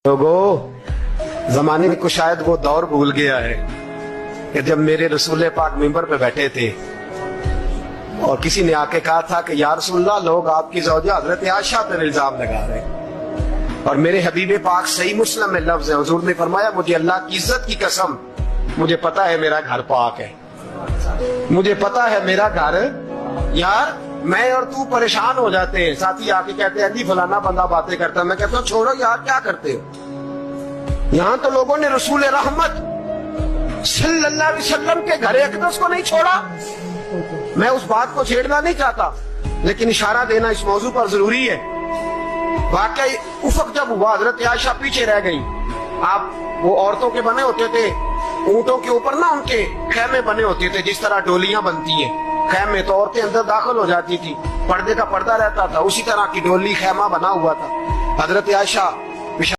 लोगों, जमाने को शायद वो दौर भूल गया है कि जब मेरे रसूल पाक मिंबर पे बैठे थे और किसी ने आके कहा था कि या रसूलल्लाह, लोग आपकी ज़ौजा हजरत आयशा पर इल्जाम लगा रहे हैं। और मेरे हबीब पाक सही मुस्लिम में लफ्ज है, हुजूर ने फरमाया मुझे अल्लाह की इज्जत की कसम, मुझे पता है मेरा घर पाक है, मुझे पता है मेरा घर। यार मैं और तू परेशान हो जाते हैं, साथी आके कहते हैं जी फलाना बंदा बातें करता है। मैं कहता हूँ छोड़ो यार, क्या करते हो। यहाँ तो लोगों ने रसूल रहमत सल्लल्लाहु अलैहि वसल्लम के घर अक़दस को नहीं छोड़ा। मैं उस बात को छेड़ना नहीं चाहता, लेकिन इशारा देना इस मौजू पर जरूरी है। वाकई उफक जब हुआ, हजरत आयशा पीछे रह गई। आप वो औरतों के बने होते थे, ऊंटों के ऊपर ना उनके खैमे बने होते थे, जिस तरह डोलियां बनती हैं खैमे, तो औरतें अंदर दाखिल हो जाती थी, पर्दे का पर्दा रहता था, उसी तरह की डोली खैमा बना हुआ था। हजरत आयशा